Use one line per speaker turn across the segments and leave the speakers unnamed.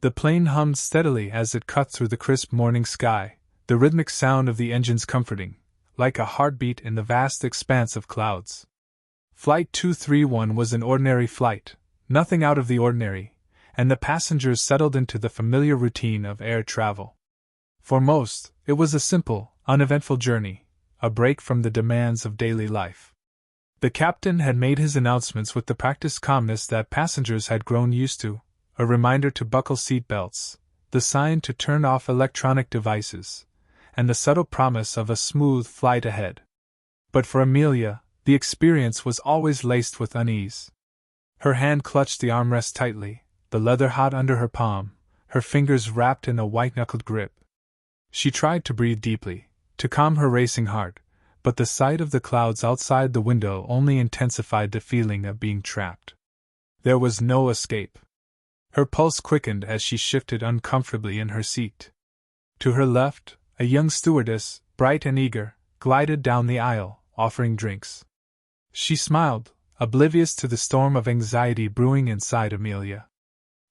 The plane hummed steadily as it cut through the crisp morning sky, the rhythmic sound of the engines comforting, like a heartbeat in the vast expanse of clouds. Flight 231 was an ordinary flight, nothing out of the ordinary, and the passengers settled into the familiar routine of air travel. For most, it was a simple, uneventful journey, a break from the demands of daily life. The captain had made his announcements with the practiced calmness that passengers had grown used to, a reminder to buckle seat belts, the sign to turn off electronic devices, and the subtle promise of a smooth flight ahead. But for Amelia, the experience was always laced with unease. Her hand clutched the armrest tightly, the leather hot under her palm, her fingers wrapped in a white-knuckled grip. She tried to breathe deeply, to calm her racing heart, but the sight of the clouds outside the window only intensified the feeling of being trapped. There was no escape. Her pulse quickened as she shifted uncomfortably in her seat. To her left, a young stewardess, bright and eager, glided down the aisle, offering drinks. She smiled, oblivious to the storm of anxiety brewing inside Amelia.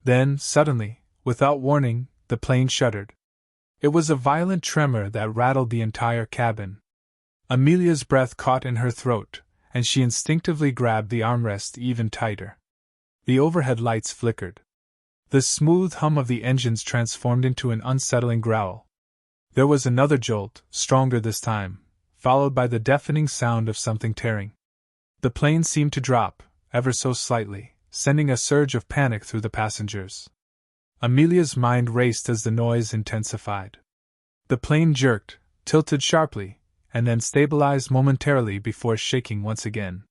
Then, suddenly, without warning, the plane shuddered. It was a violent tremor that rattled the entire cabin. Amelia's breath caught in her throat, and she instinctively grabbed the armrest even tighter. The overhead lights flickered. The smooth hum of the engines transformed into an unsettling growl. There was another jolt, stronger this time, followed by the deafening sound of something tearing. The plane seemed to drop, ever so slightly, sending a surge of panic through the passengers. Amelia's mind raced as the noise intensified. The plane jerked, tilted sharply, and then stabilized momentarily before shaking once again.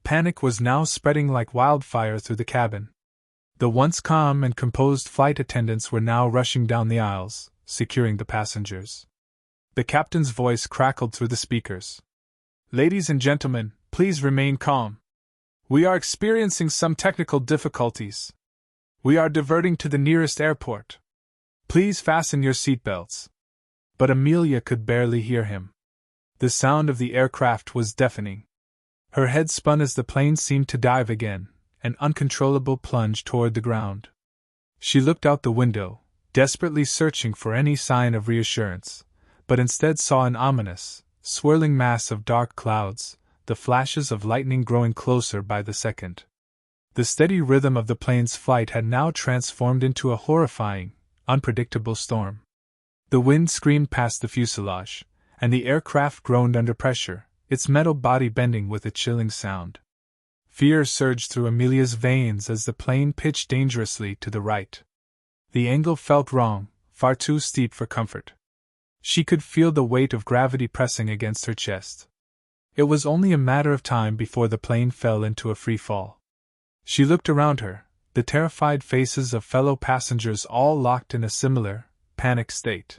Panic was now spreading like wildfire through the cabin. The once calm and composed flight attendants were now rushing down the aisles, securing the passengers. The captain's voice crackled through the speakers. "Ladies and gentlemen, please remain calm. We are experiencing some technical difficulties. We are diverting to the nearest airport. Please fasten your seatbelts." But Amelia could barely hear him. The sound of the aircraft was deafening. Her head spun as the plane seemed to dive again, an uncontrollable plunge toward the ground. She looked out the window, desperately searching for any sign of reassurance, but instead saw an ominous, swirling mass of dark clouds, the flashes of lightning growing closer by the second. The steady rhythm of the plane's flight had now transformed into a horrifying, unpredictable storm. The wind screamed past the fuselage, and the aircraft groaned under pressure, its metal body bending with a chilling sound. Fear surged through Amelia's veins as the plane pitched dangerously to the right. The angle felt wrong, far too steep for comfort. She could feel the weight of gravity pressing against her chest. It was only a matter of time before the plane fell into a free fall. She looked around her, the terrified faces of fellow passengers all locked in a similar, panicked state.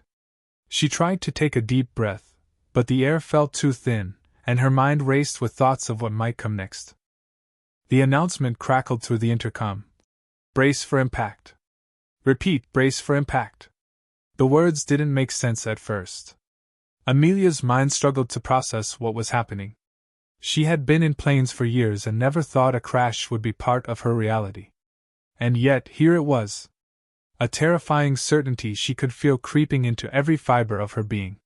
She tried to take a deep breath, but the air felt too thin, and her mind raced with thoughts of what might come next. The announcement crackled through the intercom. "Brace for impact." "Repeat, brace for impact." The words didn't make sense at first. Amelia's mind struggled to process what was happening. She had been in planes for years and never thought a crash would be part of her reality. And yet, here it was. A terrifying certainty she could feel creeping into every fiber of her being.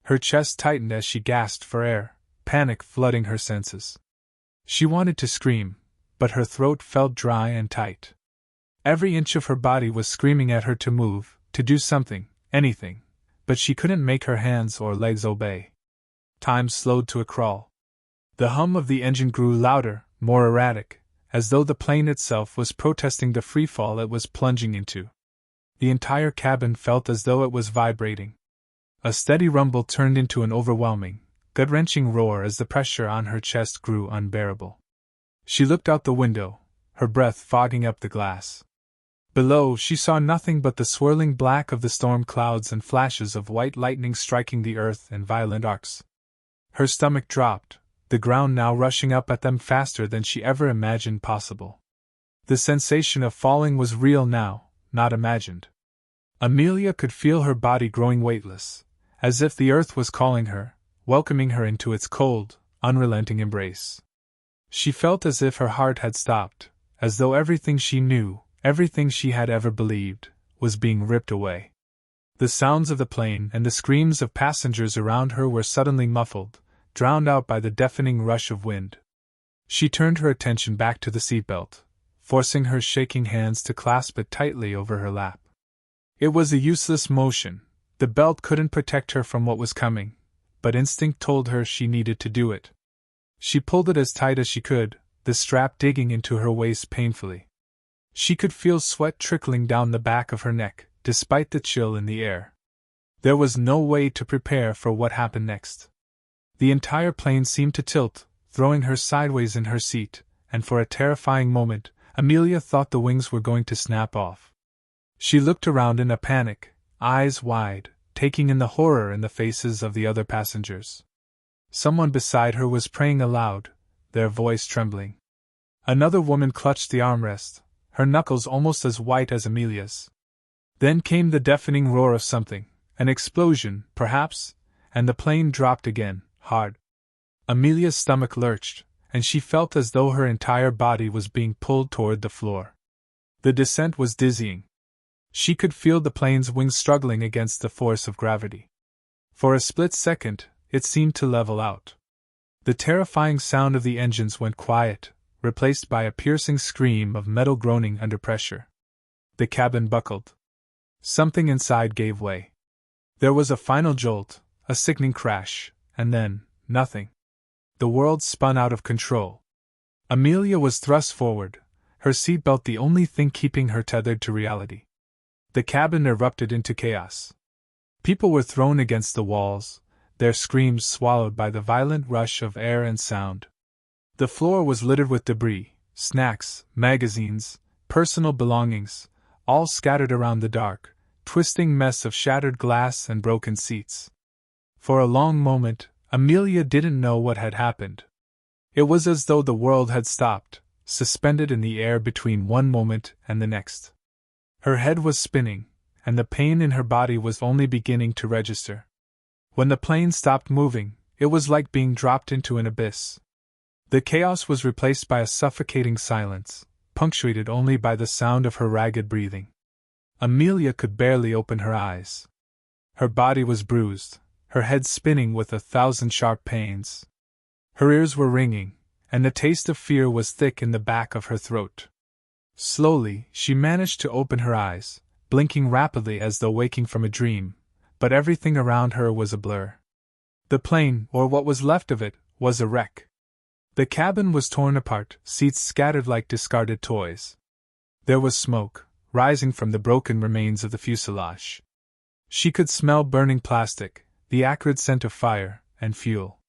Her chest tightened as she gasped for air, panic flooding her senses. She wanted to scream, but her throat felt dry and tight. Every inch of her body was screaming at her to move, to do something, anything, but she couldn't make her hands or legs obey. Time slowed to a crawl. The hum of the engine grew louder, more erratic, as though the plane itself was protesting the freefall it was plunging into. The entire cabin felt as though it was vibrating. A steady rumble turned into an overwhelming, gut-wrenching roar as the pressure on her chest grew unbearable. She looked out the window, her breath fogging up the glass. Below, she saw nothing but the swirling black of the storm clouds and flashes of white lightning striking the earth in violent arcs. Her stomach dropped, the ground now rushing up at them faster than she ever imagined possible. The sensation of falling was real now, not imagined. Amelia could feel her body growing weightless, as if the earth was calling her, welcoming her into its cold, unrelenting embrace. She felt as if her heart had stopped, as though everything she knew, everything she had ever believed, was being ripped away. The sounds of the plane and the screams of passengers around her were suddenly muffled, drowned out by the deafening rush of wind. She turned her attention back to the seatbelt, forcing her shaking hands to clasp it tightly over her lap. It was a useless motion. The belt couldn't protect her from what was coming, but instinct told her she needed to do it. She pulled it as tight as she could, the strap digging into her waist painfully. She could feel sweat trickling down the back of her neck, despite the chill in the air. There was no way to prepare for what happened next. The entire plane seemed to tilt, throwing her sideways in her seat, and for a terrifying moment, Amelia thought the wings were going to snap off. She looked around in a panic, eyes wide, taking in the horror in the faces of the other passengers. Someone beside her was praying aloud, their voice trembling. Another woman clutched the armrest, her knuckles almost as white as Amelia's. Then came the deafening roar of something, an explosion, perhaps, and the plane dropped again, hard. Amelia's stomach lurched, and she felt as though her entire body was being pulled toward the floor. The descent was dizzying. She could feel the plane's wings struggling against the force of gravity. For a split second, it seemed to level out. The terrifying sound of the engines went quiet, replaced by a piercing scream of metal groaning under pressure. The cabin buckled. Something inside gave way. There was a final jolt, a sickening crash, and then, nothing. The world spun out of control. Amelia was thrust forward, her seatbelt the only thing keeping her tethered to reality. The cabin erupted into chaos. People were thrown against the walls, their screams swallowed by the violent rush of air and sound. The floor was littered with debris, snacks, magazines, personal belongings, all scattered around the dark, twisting mess of shattered glass and broken seats. For a long moment, Amelia didn't know what had happened. It was as though the world had stopped, suspended in the air between one moment and the next. Her head was spinning, and the pain in her body was only beginning to register. When the plane stopped moving, it was like being dropped into an abyss. The chaos was replaced by a suffocating silence, punctuated only by the sound of her ragged breathing. Amelia could barely open her eyes. Her body was bruised, her head spinning with 1,000 sharp pains. Her ears were ringing, and the taste of fear was thick in the back of her throat. Slowly, she managed to open her eyes, blinking rapidly as though waking from a dream, but everything around her was a blur. The plane, or what was left of it, was a wreck. The cabin was torn apart, seats scattered like discarded toys. There was smoke, rising from the broken remains of the fuselage. She could smell burning plastic, the acrid scent of fire and fuel.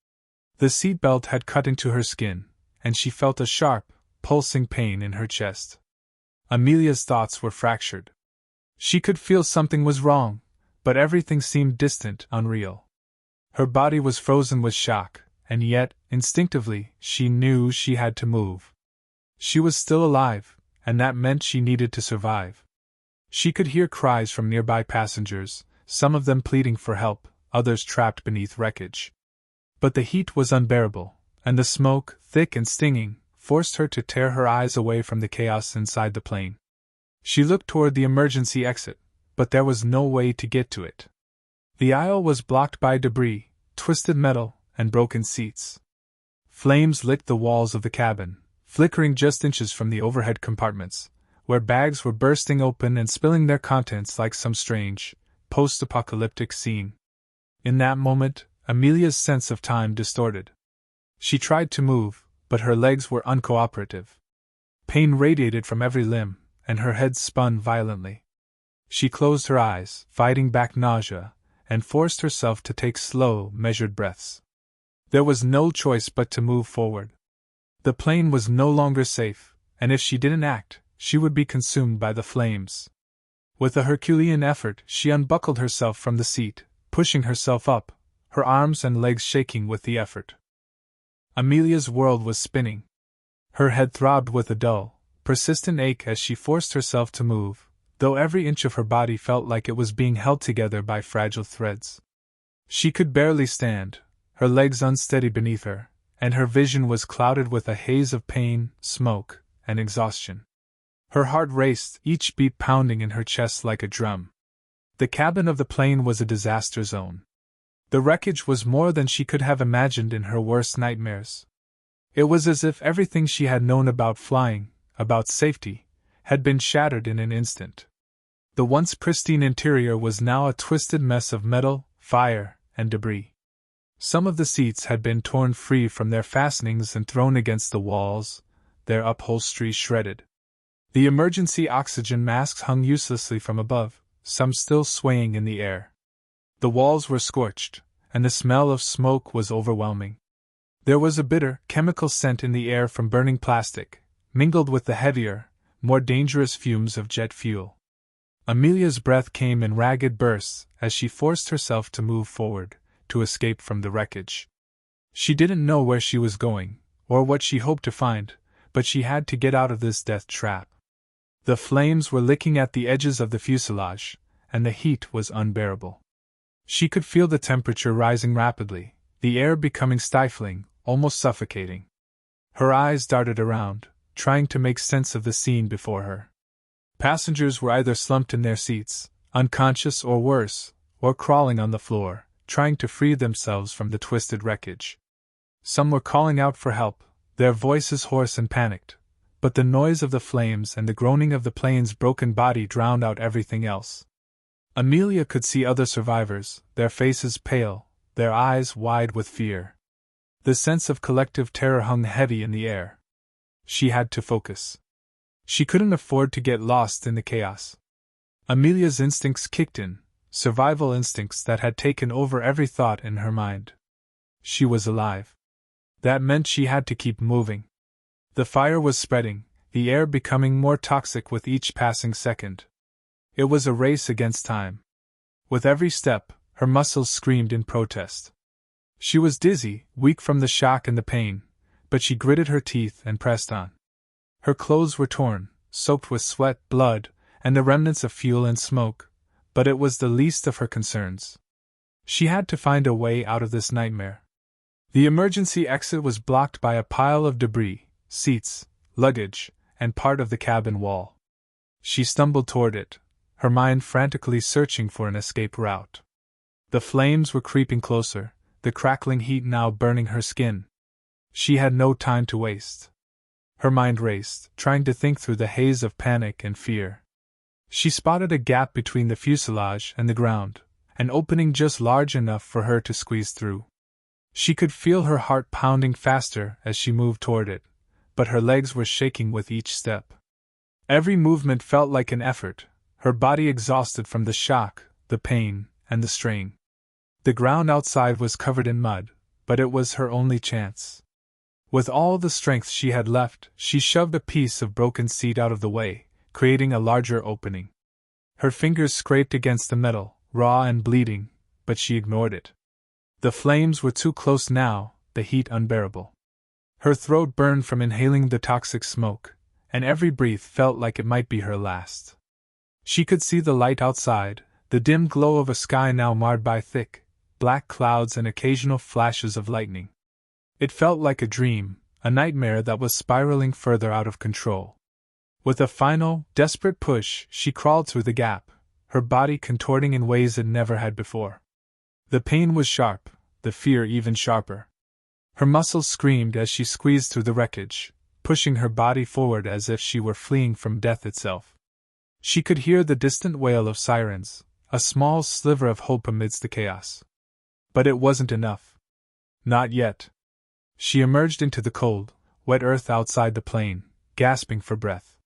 The seatbelt had cut into her skin, and she felt a sharp, pulsing pain in her chest. Amelia's thoughts were fractured. She could feel something was wrong, but everything seemed distant, unreal. Her body was frozen with shock, and yet, instinctively, she knew she had to move. She was still alive, and that meant she needed to survive. She could hear cries from nearby passengers, some of them pleading for help, others trapped beneath wreckage. But the heat was unbearable, and the smoke, thick and stinging, forced her to tear her eyes away from the chaos inside the plane. She looked toward the emergency exit, but there was no way to get to it. The aisle was blocked by debris, twisted metal, and broken seats. Flames licked the walls of the cabin, flickering just inches from the overhead compartments, where bags were bursting open and spilling their contents like some strange, post-apocalyptic scene. In that moment, Amelia's sense of time distorted. She tried to move, but her legs were uncooperative. Pain radiated from every limb, and her head spun violently. She closed her eyes, fighting back nausea, and forced herself to take slow, measured breaths. There was no choice but to move forward. The plane was no longer safe, and if she didn't act, she would be consumed by the flames. With a Herculean effort, she unbuckled herself from the seat, pushing herself up, her arms and legs shaking with the effort. Amelia's world was spinning. Her head throbbed with a dull, persistent ache as she forced herself to move, though every inch of her body felt like it was being held together by fragile threads. She could barely stand, her legs unsteady beneath her, and her vision was clouded with a haze of pain, smoke, and exhaustion. Her heart raced, each beat pounding in her chest like a drum. The cabin of the plane was a disaster zone. The wreckage was more than she could have imagined in her worst nightmares. It was as if everything she had known about flying, about safety, had been shattered in an instant. The once pristine interior was now a twisted mess of metal, fire, and debris. Some of the seats had been torn free from their fastenings and thrown against the walls, their upholstery shredded. The emergency oxygen masks hung uselessly from above, some still swaying in the air. The walls were scorched, and the smell of smoke was overwhelming. There was a bitter, chemical scent in the air from burning plastic, mingled with the heavier, more dangerous fumes of jet fuel. Amelia's breath came in ragged bursts as she forced herself to move forward, to escape from the wreckage. She didn't know where she was going, or what she hoped to find, but she had to get out of this death trap. The flames were licking at the edges of the fuselage, and the heat was unbearable. She could feel the temperature rising rapidly, the air becoming stifling, almost suffocating. Her eyes darted around, trying to make sense of the scene before her. Passengers were either slumped in their seats, unconscious or worse, or crawling on the floor, trying to free themselves from the twisted wreckage. Some were calling out for help, their voices hoarse and panicked, but the noise of the flames and the groaning of the plane's broken body drowned out everything else. Amelia could see other survivors, their faces pale, their eyes wide with fear. The sense of collective terror hung heavy in the air. She had to focus. She couldn't afford to get lost in the chaos. Amelia's instincts kicked in, survival instincts that had taken over every thought in her mind. She was alive. That meant she had to keep moving. The fire was spreading, the air becoming more toxic with each passing second. It was a race against time. With every step, her muscles screamed in protest. She was dizzy, weak from the shock and the pain, but she gritted her teeth and pressed on. Her clothes were torn, soaked with sweat, blood, and the remnants of fuel and smoke, but it was the least of her concerns. She had to find a way out of this nightmare. The emergency exit was blocked by a pile of debris, seats, luggage, and part of the cabin wall. She stumbled toward it, her mind frantically searching for an escape route. The flames were creeping closer, the crackling heat now burning her skin. She had no time to waste. Her mind raced, trying to think through the haze of panic and fear. She spotted a gap between the fuselage and the ground, an opening just large enough for her to squeeze through. She could feel her heart pounding faster as she moved toward it, but her legs were shaking with each step. Every movement felt like an effort, her body exhausted from the shock, the pain, and the strain. The ground outside was covered in mud, but it was her only chance. With all the strength she had left, she shoved a piece of broken seat out of the way, creating a larger opening. Her fingers scraped against the metal, raw and bleeding, but she ignored it. The flames were too close now, the heat unbearable. Her throat burned from inhaling the toxic smoke, and every breath felt like it might be her last. She could see the light outside, the dim glow of a sky now marred by thick, black clouds and occasional flashes of lightning. It felt like a dream, a nightmare that was spiraling further out of control. With a final, desperate push, she crawled through the gap, her body contorting in ways it never had before. The pain was sharp, the fear even sharper. Her muscles screamed as she squeezed through the wreckage, pushing her body forward as if she were fleeing from death itself. She could hear the distant wail of sirens, a small sliver of hope amidst the chaos. But it wasn't enough. Not yet. She emerged into the cold, wet earth outside the plane, gasping for breath.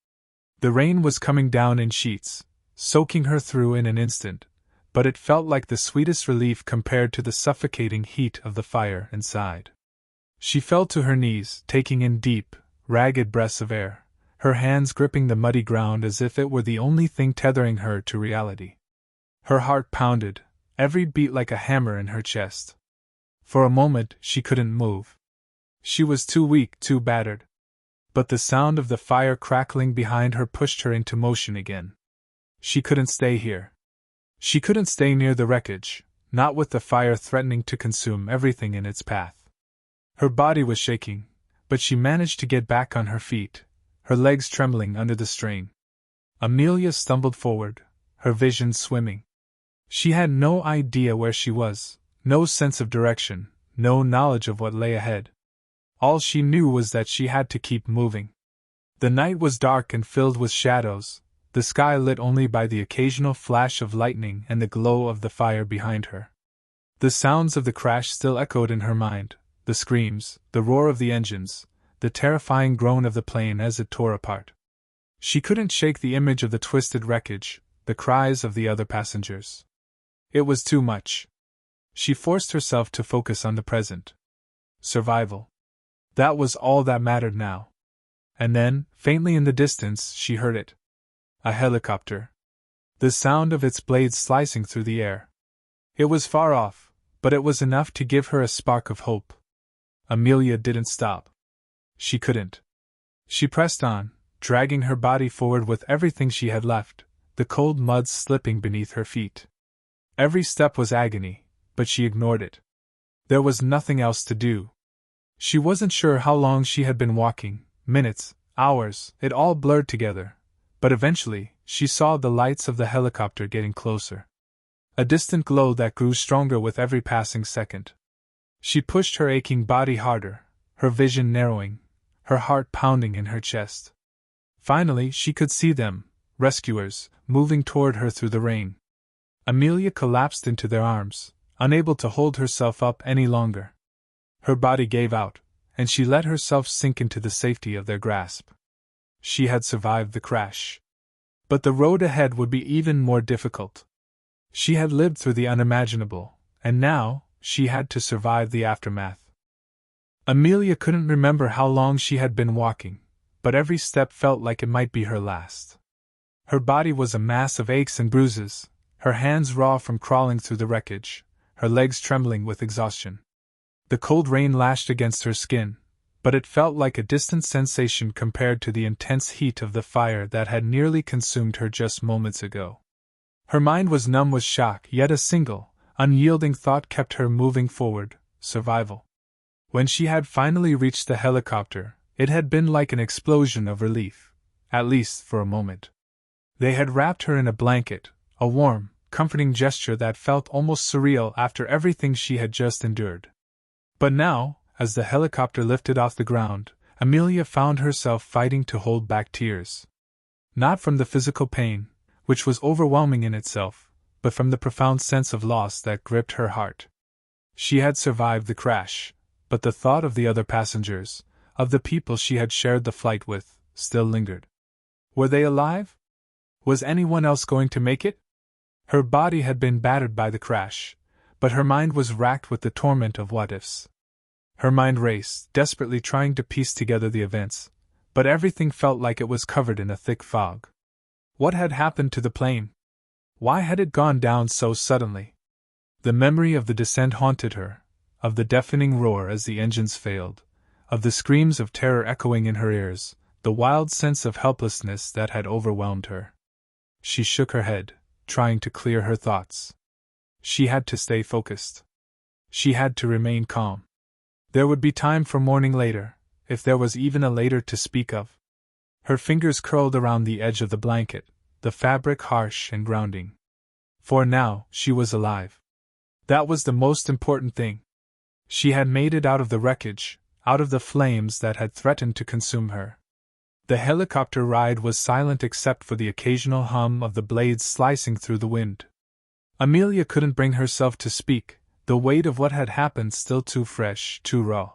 The rain was coming down in sheets, soaking her through in an instant, but it felt like the sweetest relief compared to the suffocating heat of the fire inside. She fell to her knees, taking in deep, ragged breaths of air, her hands gripping the muddy ground as if it were the only thing tethering her to reality. Her heart pounded, every beat like a hammer in her chest. For a moment, she couldn't move. She was too weak, too battered. But the sound of the fire crackling behind her pushed her into motion again. She couldn't stay here. She couldn't stay near the wreckage, not with the fire threatening to consume everything in its path. Her body was shaking, but she managed to get back on her feet, her legs trembling under the strain. Amelia stumbled forward, her vision swimming. She had no idea where she was, no sense of direction, no knowledge of what lay ahead. All she knew was that she had to keep moving. The night was dark and filled with shadows, the sky lit only by the occasional flash of lightning and the glow of the fire behind her. The sounds of the crash still echoed in her mind, the screams, the roar of the engines, the terrifying groan of the plane as it tore apart. She couldn't shake the image of the twisted wreckage, the cries of the other passengers. It was too much. She forced herself to focus on the present. Survival. That was all that mattered now. And then, faintly in the distance, she heard it. A helicopter. The sound of its blades slicing through the air. It was far off, but it was enough to give her a spark of hope. Amelia didn't stop. She couldn't. She pressed on, dragging her body forward with everything she had left, the cold mud slipping beneath her feet. Every step was agony, but she ignored it. There was nothing else to do. She wasn't sure how long she had been walking, minutes, hours, it all blurred together, but eventually, she saw the lights of the helicopter getting closer. A distant glow that grew stronger with every passing second. She pushed her aching body harder, her vision narrowing, her heart pounding in her chest. Finally, she could see them, rescuers, moving toward her through the rain. Amelia collapsed into their arms, unable to hold herself up any longer. Her body gave out, and she let herself sink into the safety of their grasp. She had survived the crash. But the road ahead would be even more difficult. She had lived through the unimaginable, and now, she had to survive the aftermath. Amelia couldn't remember how long she had been walking, but every step felt like it might be her last. Her body was a mass of aches and bruises, her hands raw from crawling through the wreckage, her legs trembling with exhaustion. The cold rain lashed against her skin, but it felt like a distant sensation compared to the intense heat of the fire that had nearly consumed her just moments ago. Her mind was numb with shock, yet a single, unyielding thought kept her moving forward: survival. When she had finally reached the helicopter, it had been like an explosion of relief, at least for a moment. They had wrapped her in a blanket, a warm, comforting gesture that felt almost surreal after everything she had just endured. But now, as the helicopter lifted off the ground, Amelia found herself fighting to hold back tears. Not from the physical pain, which was overwhelming in itself, but from the profound sense of loss that gripped her heart. She had survived the crash, but the thought of the other passengers, of the people she had shared the flight with, still lingered. Were they alive? Was anyone else going to make it? Her body had been battered by the crash, but her mind was racked with the torment of what-ifs. Her mind raced, desperately trying to piece together the events, but everything felt like it was covered in a thick fog. What had happened to the plane? Why had it gone down so suddenly? The memory of the descent haunted her, of the deafening roar as the engines failed, of the screams of terror echoing in her ears, the wild sense of helplessness that had overwhelmed her. She shook her head, trying to clear her thoughts. She had to stay focused. She had to remain calm. There would be time for morning later, if there was even a later to speak of. Her fingers curled around the edge of the blanket, the fabric harsh and grounding. For now, she was alive. That was the most important thing. She had made it out of the wreckage, out of the flames that had threatened to consume her. The helicopter ride was silent except for the occasional hum of the blades slicing through the wind. Amelia couldn't bring herself to speak, the weight of what had happened still too fresh, too raw.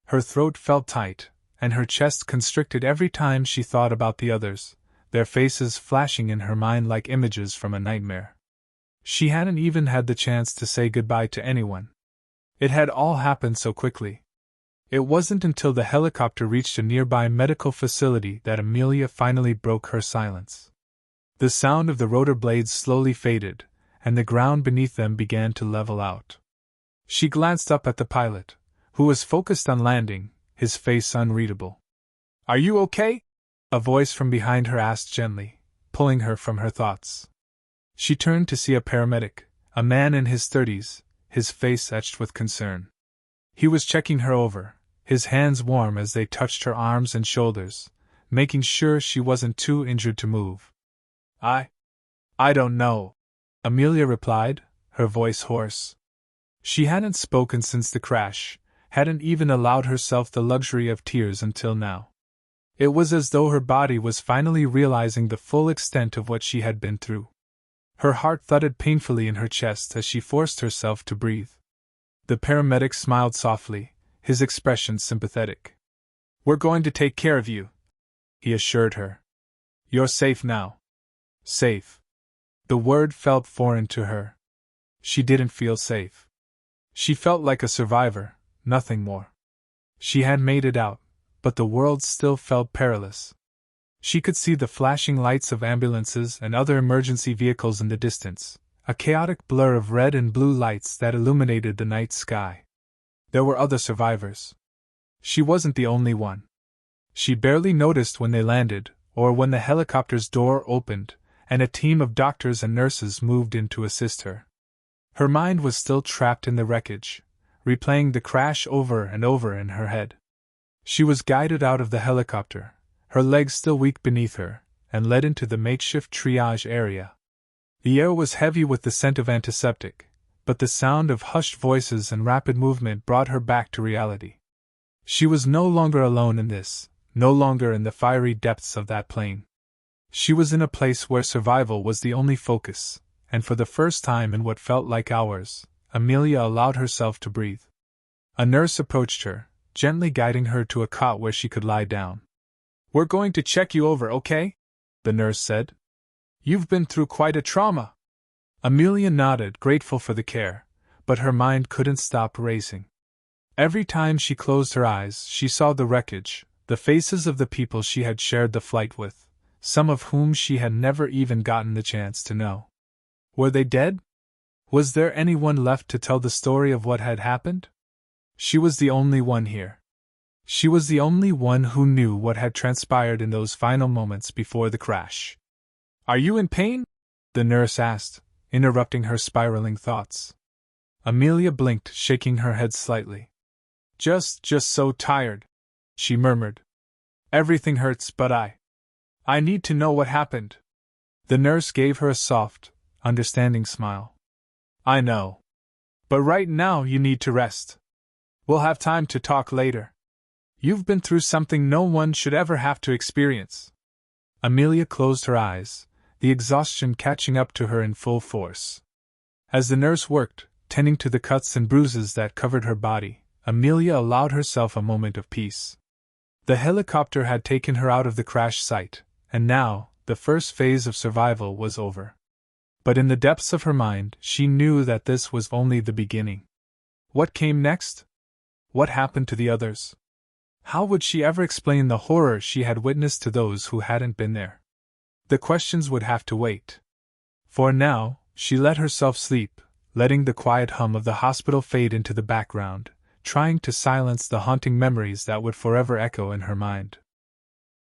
Her throat felt tight, and her chest constricted every time she thought about the others, their faces flashing in her mind like images from a nightmare. She hadn't even had the chance to say goodbye to anyone. It had all happened so quickly. It wasn't until the helicopter reached a nearby medical facility that Amelia finally broke her silence. The sound of the rotor blades slowly faded, and the ground beneath them began to level out. She glanced up at the pilot, who was focused on landing, his face unreadable. "Are you okay?" a voice from behind her asked gently, pulling her from her thoughts. She turned to see a paramedic, a man in his 30s, his face etched with concern. He was checking her over, his hands warm as they touched her arms and shoulders, making sure she wasn't too injured to move. I don't know, Amelia replied, her voice hoarse. She hadn't spoken since the crash, hadn't even allowed herself the luxury of tears until now. It was as though her body was finally realizing the full extent of what she had been through. Her heart thudded painfully in her chest as she forced herself to breathe. The paramedic smiled softly, his expression sympathetic. "We're going to take care of you," he assured her. "You're safe now." Safe. The word felt foreign to her. She didn't feel safe. She felt like a survivor, nothing more. She had made it out, but the world still felt perilous. She could see the flashing lights of ambulances and other emergency vehicles in the distance, a chaotic blur of red and blue lights that illuminated the night sky. There were other survivors. She wasn't the only one. She barely noticed when they landed, or when the helicopter's door opened, and a team of doctors and nurses moved in to assist her. Her mind was still trapped in the wreckage, replaying the crash over and over in her head. She was guided out of the helicopter, her legs still weak beneath her, and led into the makeshift triage area. The air was heavy with the scent of antiseptic, but the sound of hushed voices and rapid movement brought her back to reality. She was no longer alone in this, no longer in the fiery depths of that plane. She was in a place where survival was the only focus, and for the first time in what felt like hours, Amelia allowed herself to breathe. A nurse approached her, gently guiding her to a cot where she could lie down. "We're going to check you over, okay?" the nurse said. "You've been through quite a trauma." Amelia nodded, grateful for the care, but her mind couldn't stop racing. Every time she closed her eyes, she saw the wreckage, the faces of the people she had shared the flight with, some of whom she had never even gotten the chance to know. Were they dead? Was there anyone left to tell the story of what had happened? She was the only one here. She was the only one who knew what had transpired in those final moments before the crash. "Are you in pain?" the nurse asked, interrupting her spiraling thoughts. Amelia blinked, shaking her head slightly. Just so tired," she murmured. "Everything hurts, but I need to know what happened." The nurse gave her a soft, understanding smile. "I know. But right now you need to rest. We'll have time to talk later. You've been through something no one should ever have to experience." Amelia closed her eyes, the exhaustion catching up to her in full force. As the nurse worked, tending to the cuts and bruises that covered her body, Amelia allowed herself a moment of peace. The helicopter had taken her out of the crash site, and now, the first phase of survival was over. But in the depths of her mind, she knew that this was only the beginning. What came next? What happened to the others? How would she ever explain the horror she had witnessed to those who hadn't been there? The questions would have to wait. For now, she let herself sleep, letting the quiet hum of the hospital fade into the background, trying to silence the haunting memories that would forever echo in her mind.